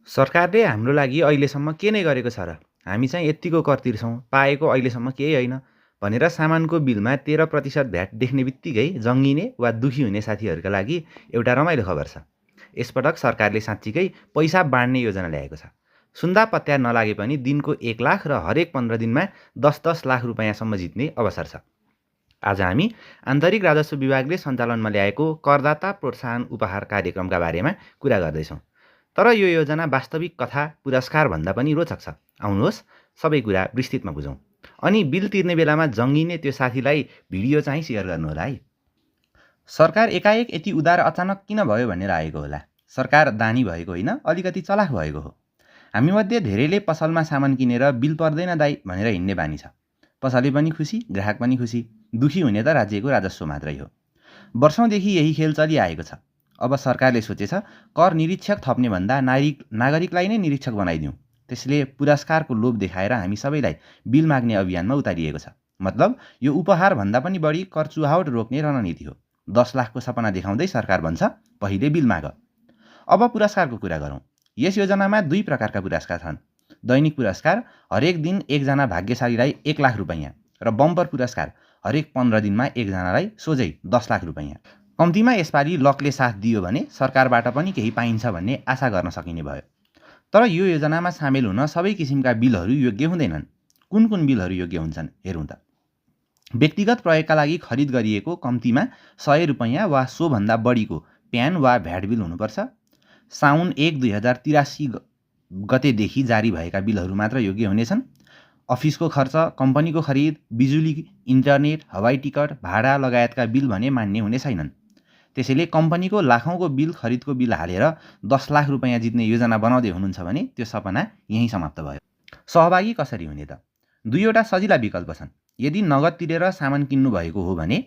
सरकारले हाम्रो लागि अहिलेसम्म के नै गरेको छ र? हामी चाहिँ यत्तिको कर तिर्छौँ, पाएको अहिलेसम्म केही होइन भनेर सामानको बिलमा 13% भ्याट देख्नेबित्तिकै जङ्गिने वा दुखी हुने साथीहरूका लागि एउटा रमाइलो खबर छ। यसपटक सरकारले साँच्चीकै पैसा बाँड्ने योजना ल्याएको छ। सुन्दा पत्या नलागे पनि दिनको 1 लाख र हरेक 15 दिनमा 10-10 लाख रुपैयाँसम्म जित्ने अवसर छ। आज हामी आन्तरिक राजस्व विभागले सञ्चालनमा ल्याएको करदाता प्रोत्साहन उपहार कार्यक्रमका बारेमा कुरा गर्दैछौँ। तर यो योजना वास्तविक कथा पुरस्कारभन्दा पनि रोचक छ। आउनुहोस् सबै कुरा विस्तृतमा बुझौँ। अनि बिल तिर्ने बेलामा जङ्गिने त्यो साथीलाई भिडियो चाहिँ सेयर गर्नुहोला है। सरकार एकाएक यति उदार अचानक किन भयो भन्ने लागेको होला। सरकार दानी भएको होइन, अलिकति चलाख भएको हो। हामीमध्ये धेरैले पसलमा सामान किनेर बिल पर्दैन दाइ भनेर हिँड्ने बानी छ। पसले पनि खुसी, ग्राहक पनि खुसी। दुखी हुने त राज्यको राजस्व मात्रै हो। वर्षौँदेखि यही खेल चलिआएको छ। अब सरकारले सोचेछ कर निरीक्षक थप्ने भन्दा नागरिकलाई नै निरीक्षक बनाइदिउँ। त्यसले पुरस्कारको लोभ देखाएर हामी सबैलाई बिल माग्ने अभियानमा उतारिएको छ। मतलब यो उपहारभन्दा पनि बढी कर चुहावट रोक्ने रणनीति हो। 10 लाखको सपना देखाउँदै सरकार भन्छ पहिले बिल माग। अब पुरस्कारको कुरा गरौँ। यस योजनामा 2 प्रकारका पुरस्कार छन्। दैनिक पुरस्कार हरेक दिन एकजना भाग्यशालीलाई 1 लाख रुपैयाँ र बम्पर पुरस्कार हरेक 15 दिनमा एकजनालाई सोझै 10 लाख रुपैयाँ। कम्तीमा यसपालि लकले साथ दियो भने सरकारबाट पनि केही पाइन्छ भन्ने आशा गर्न सकिने भयो। तर यो योजनामा सामेल हुन सबै किसिमका बिलहरू योग्य हुँदैनन्। कुन कुन बिलहरू योग्य हुन्छन् हेरौँ त। व्यक्तिगत प्रयोगका लागि खरिद गरिएको कम्तीमा 100 रुपैयाँ वा सोभन्दा बढीको प्यान वा भ्याट बिल हुनुपर्छ। साउन 1/2083 गतेदेखि जारी भएका बिलहरू मात्र योग्य हुनेछन्। अफिसको खर्च, कम्पनीको खरिद, बिजुली, इन्टरनेट, हवाई टिकट, भाडा लगायतका बिल भने मान्य हुने छैनन्। त्यसैले कम्पनीको लाखौँको बिल खरिदको बिल हालेर 10 लाख रुपैयाँ जित्ने योजना बनाउँदै हुनुहुन्छ भने त्यो सपना यहीँ समाप्त भयो। सहभागी कसरी हुने त? 2वटा सजिला विकल्प छन्। यदि नगद तिरेर सामान किन्नु भएको हो भने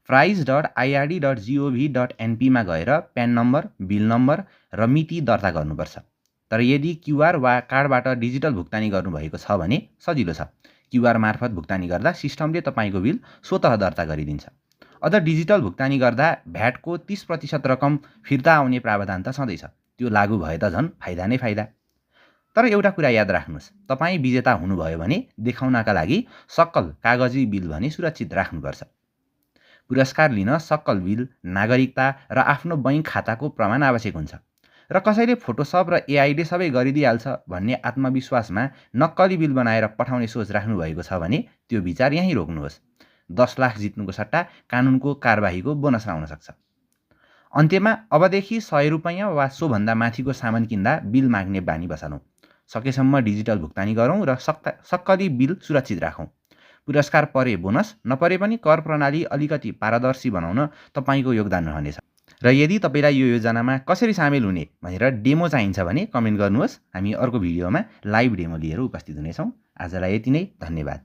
price.ird.gov.np मा गएर प्यान नम्बर, बिल नम्बर र मिति दर्ता गर्नुपर्छ। तर यदि क्युआर वा कार्डबाट डिजिटल भुक्तानी गर्नुभएको छ भने सजिलो छ। क्युआर मार्फत भुक्तानी गर्दा सिस्टमले तपाईँको बिल स्वतः दर्ता गरिदिन्छ। अझ डिजिटल भुक्तानी गर्दा भ्याटको 30% रकम फिर्ता आउने प्रावधान त छँदैछ। त्यो लागू भए त झन् फाइदा नै फाइदा। तर एउटा कुरा याद राख्नुहोस्, तपाईँ विजेता हुनुभयो भने देखाउनका लागि सक्कल कागजी बिल भने सुरक्षित राख्नुपर्छ। पुरस्कार लिन सक्कल बिल, नागरिकता र आफ्नो बैंक खाताको प्रमाण आवश्यक हुन्छ। र कसैले फोटोसप र एआईले सबै गरिदिइहाल्छ भन्ने आत्मविश्वासमा नक्कली बिल बनाएर पठाउने सोच राख्नुभएको छ भने त्यो विचार यहीँ रोक्नुहोस्। 10 लाख जित्नुको सट्टा कानुनको कारबाहीको बोनस आउन सक्छ। अन्त्यमा अबदेखि 100 रुपैयाँ वा सोभन्दा माथिको सामान किन्दा बिल माग्ने बानी बसालौँ। सकेसम्म डिजिटल भुक्तानी गरौँ र सक्कली बिल सुरक्षित राखौँ। पुरस्कार परे बोनस, नपरे पनि कर प्रणाली अलिकति पारदर्शी बनाउन तपाईँको योगदान रहनेछ। र यदि तपाईँलाई यो योजनामा कसरी सामेल हुने भनेर डेमो चाहिन्छ भने कमेन्ट गर्नुहोस्। हामी अर्को भिडियोमा लाइभ डेमो लिएर उपस्थित हुनेछौँ। आजलाई यति नै, धन्यवाद।